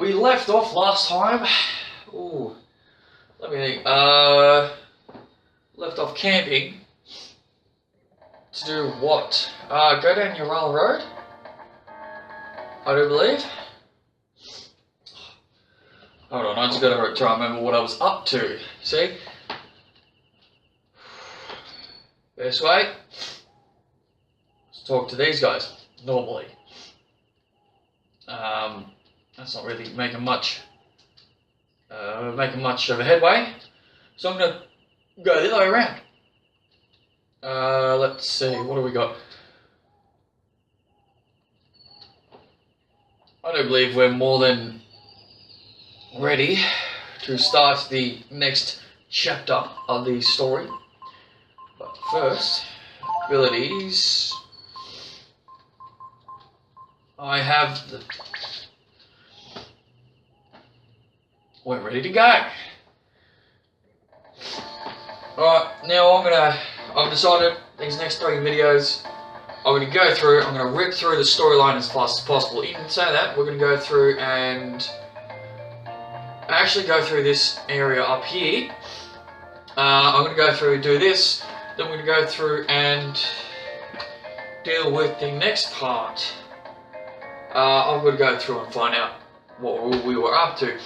We left off last time. Ooh, let me think. Left off camping. To do what? Go down Yraall Road, I do believe. Hold on, I just gotta try and remember what I was up to. See? Best way? Let's talk to these guys, normally. That's not really making much of a headway. So I'm gonna go the other way around. Let's see, what do we got? I do believe we're more than ready to start the next chapter of the story. But first, abilities. I have the... We're ready to go. Alright, now I've decided these next 3 videos I'm going to go through, I'm going to rip through the storyline as fast as possible. Even say that, we're going to go through and actually go through this area up here. I'm going to go through and do this, then we're going to go through and deal with the next part. I'm going to go through and find out what we were up to.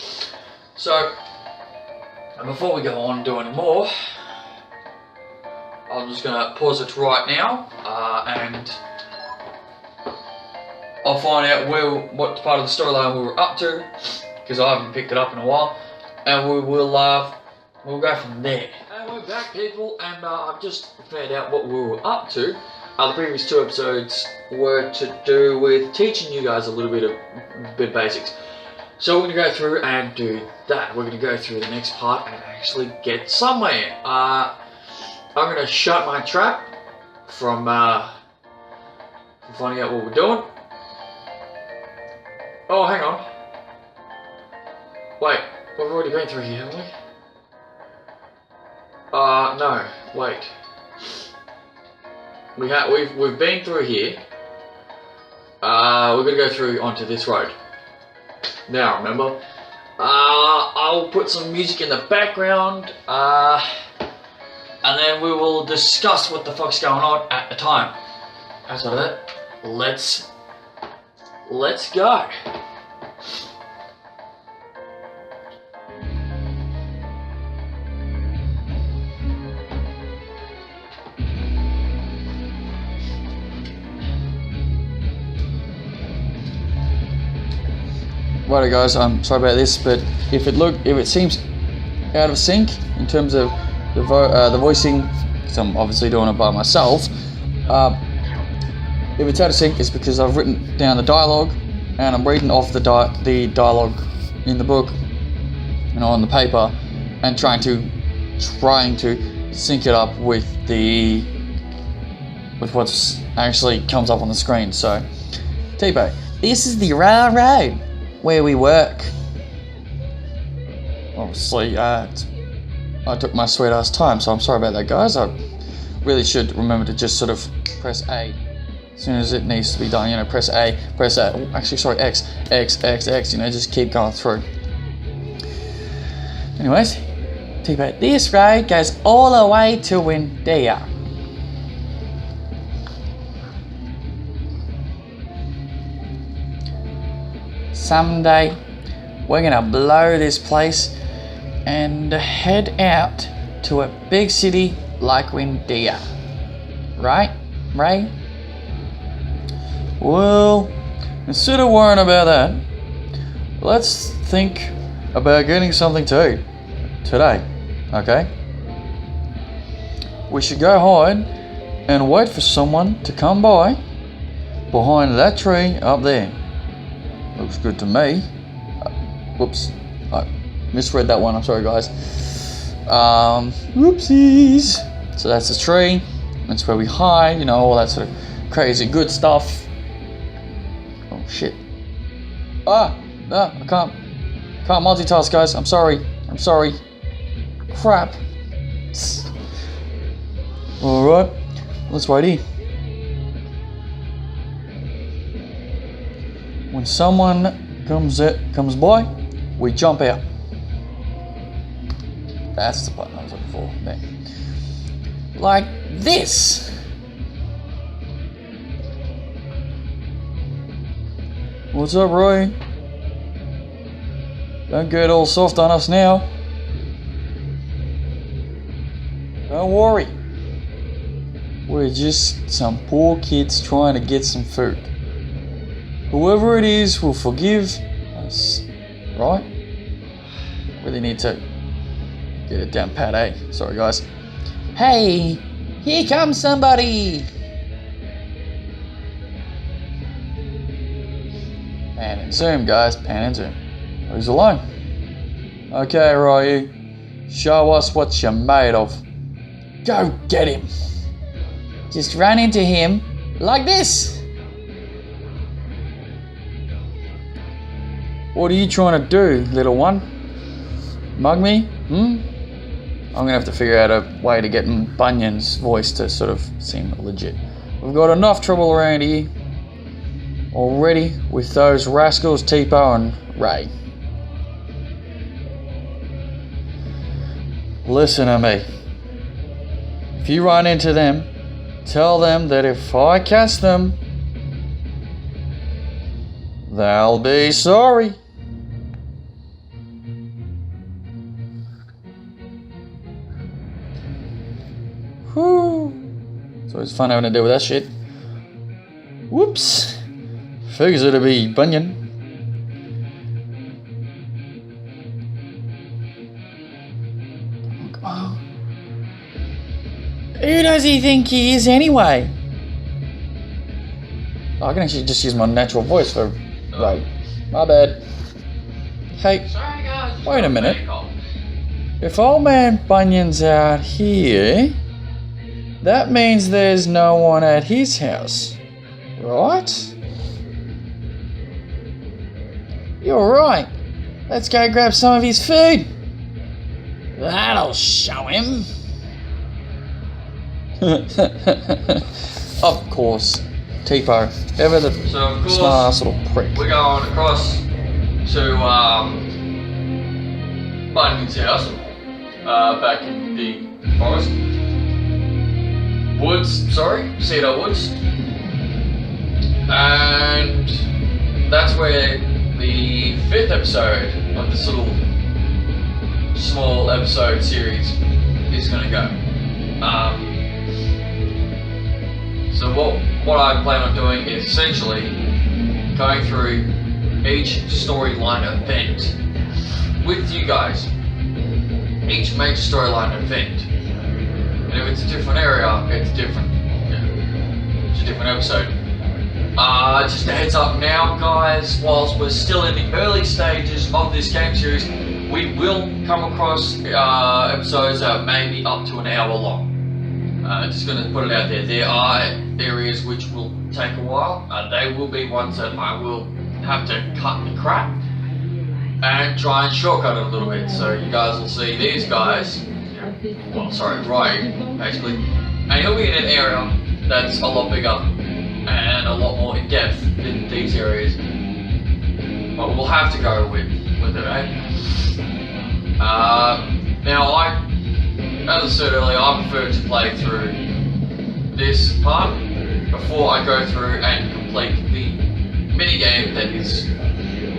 So, before we go on and do any more, I'm just going to pause it right now, and I'll find out what part of the storyline we were up to, because I haven't picked it up in a while, and we'll go from there. And we're back, people, and I've just found out what we were up to. The previous 2 episodes were to do with teaching you guys a little bit of basics. So we're going to go through and do that. We're going to go through the next part and actually get somewhere. I'm going to shut my trap from finding out what we're doing. Oh, hang on. Wait, we've already been through here, haven't we? No, wait. We've been through here. We're going to go through onto this road. Now, remember, I'll put some music in the background, and then we will discuss what the fuck's going on at the time. Outside of that, let's go. Righto guys, I'm sorry about this, but if it seems out of sync in terms of the voicing, because I'm obviously doing it by myself, if it's out of sync, it's because I've written down the dialogue and I'm reading off the dialogue in the book, you know, on the paper, and trying to sync it up with what's actually comes up on the screen. So, T-Bay, this is the Yraall Road where we work. Obviously, I took my sweet ass time, so I'm sorry about that, guys. I really should remember to just sort of press A as soon as it needs to be done. You know, press A, actually, sorry, X, you know, just keep going through. Anyways, T-Bay, this road goes all the way to Windia. Someday we're gonna blow this place and head out to a big city like Windia. Right, Ray? Well, instead of worrying about that, let's think about getting something to eat today, okay? We should go hide and wait for someone to come by behind that tree up there. Looks good to me. Whoops, I misread that one. I'm sorry, guys. Whoopsies. So that's the tree. That's where we hide. You know, all that sort of crazy good stuff. Oh shit. No, I can't multitask, guys. I'm sorry. Crap. All right. Let's wait here. When someone comes by, we jump out. That's the button I was looking for. There. Like this. What's up, Roy? Don't get all soft on us now. Don't worry. We're just some poor kids trying to get some food. Whoever it is will forgive us, right? Really need to get it down pat, eh? Sorry, guys. Hey, here comes somebody. Pan and zoom, guys. Pan and zoom. Who's alone? Okay, Ryu. Show us what you're made of. Go get him. Just run into him like this. What are you trying to do, little one? Mug me? I'm gonna have to figure out a way to get Bunyan's voice to sort of seem legit. We've got enough trouble around here already with those rascals Tipo and Ray. Listen to me. If you run into them, tell them that if I catch them, they'll be sorry. Whew. It's always fun having to deal with that shit. Whoops. Figures it'll be Bunyan. Come on. Who does he think he is anyway? I can actually just use my natural voice for Ray. My bad. Hey, Sorry, guys. wait a minute. If old man Bunyan's out here, that means there's no one at his house, right? You're right. Let's go grab some of his food. That'll show him. Of course, Tipo, ever the smart ass little prick. We're going across to Bunyan's house, back in the forest. Cedar Woods. And that's where the 5th episode of this little small episode series is going to go. So what I plan on doing is essentially going through each storyline event with you guys. Each major storyline event. And if it's a different area, it's different. It's a different episode. Just a heads up now, guys, whilst we're still in the early stages of this game series, we will come across episodes that may be up to an hour long. Just going to put it out there. There are areas which will take a while. They will be ones that I will have to cut the crap and try and shortcut it a little bit. So you guys will see these guys, Ryan, basically, and he'll be in an area that's a lot bigger and a lot more in depth than these areas. But we'll have to go with it, eh? Now, as I said earlier, I prefer to play through this part before I go through and complete the minigame that is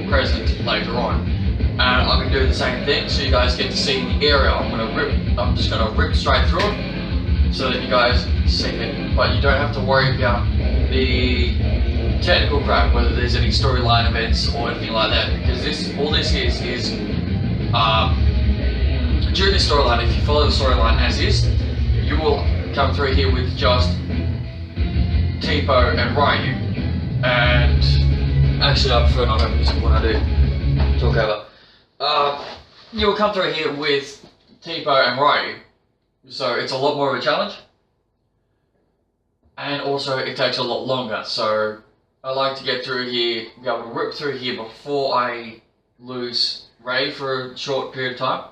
present later on. And I'm going to do the same thing so you guys get to see the area. I'm just going to rip straight through it so that you guys see it. But you don't have to worry about the technical crap, whether there's any storyline events or anything like that, because all this is during the storyline. If you follow the storyline as is, you will come through here with just Tipo and Ryu. And actually, I prefer not having music when I do talk over. You'll come through here with Tipo and Ryu, so it's a lot more of a challenge. And also, it takes a lot longer, so I like to get through here, be able to rip through here before I lose Ray for a short period of time.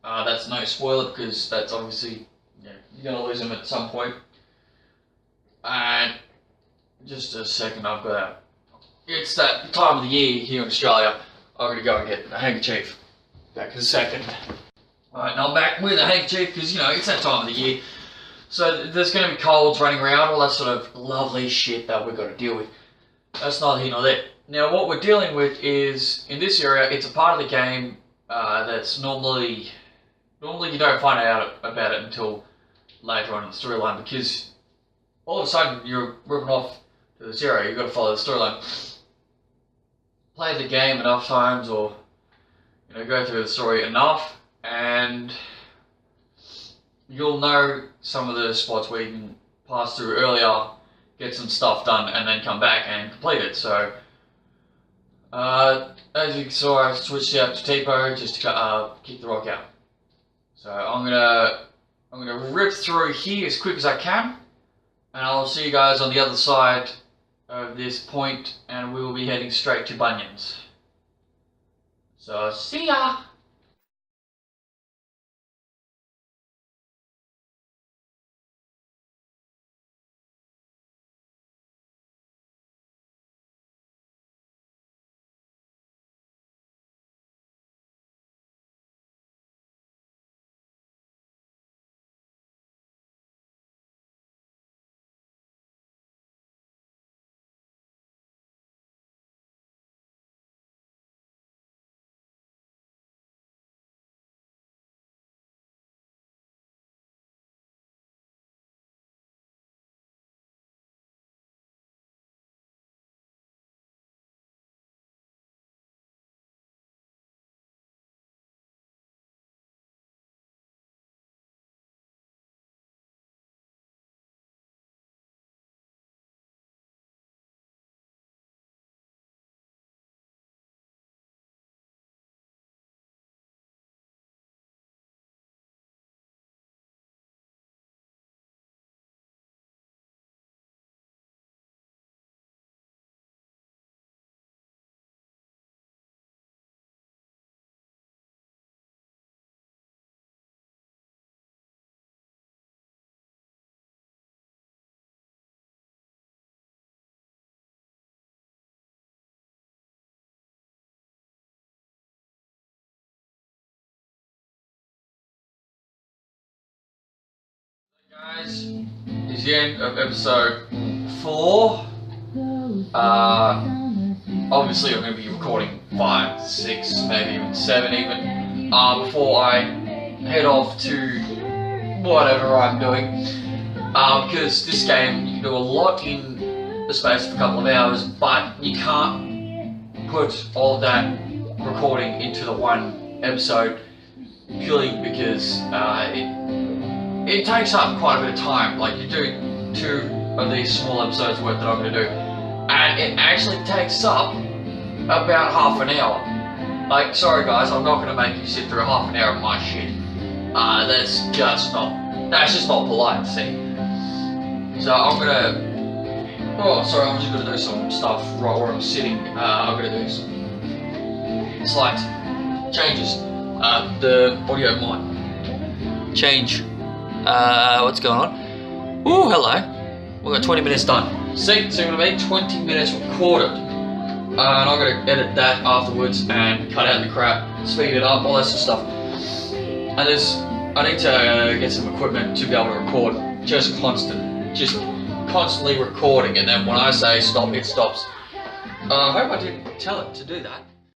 That's no spoiler because that's obviously, you're going to lose him at some point. And just a second, I've got to it's that time of the year here in Australia. I'm going to go and get a handkerchief. Back in a second. Alright, now I'm back with a handkerchief because, you know, it's that time of the year. So there's going to be colds running around, all that sort of lovely shit that we've got to deal with. That's neither here nor there. Now what we're dealing with is, in this area, it's a part of the game that's normally you don't find out about it until later on in the storyline, because all of a sudden you're ripping off to this area, you've got to follow the storyline. Play the game enough times, or you know, go through the story enough, and you'll know some of the spots where you can pass through earlier, get some stuff done, and then come back and complete it. So, as you saw, I switched out to Tipo just to kick the rock out. So I'm gonna rip through here as quick as I can, and I'll see you guys on the other side of this point, and we will be heading straight to Bunyan's. So, see ya! Guys, is the end of episode 4. Obviously I'm going to be recording 5, 6, maybe even 7 even, before I head off to whatever I'm doing, because this game, you can do a lot in the space of a couple of hours, but you can't put all of that recording into the one episode, purely because it takes up quite a bit of time. Like, you do 2 of these small episodes worth that I'm going to do, and it actually takes up about half an hour. Like, sorry guys, I'm not going to make you sit through half an hour of my shit. That's just not polite, see. So I'm going to, I'm just going to do some stuff right where I'm sitting. I'm going to do some slight changes. The audio might change. What's going on? Ooh, hello. We've got 20 minutes done. See, so we're going to be 20 minutes recorded. And I'm going to edit that afterwards and cut out the crap, speed it up, all that sort of stuff. And I need to get some equipment to be able to record just constantly recording, and then when I say stop, it stops. I hope I didn't tell it to do that.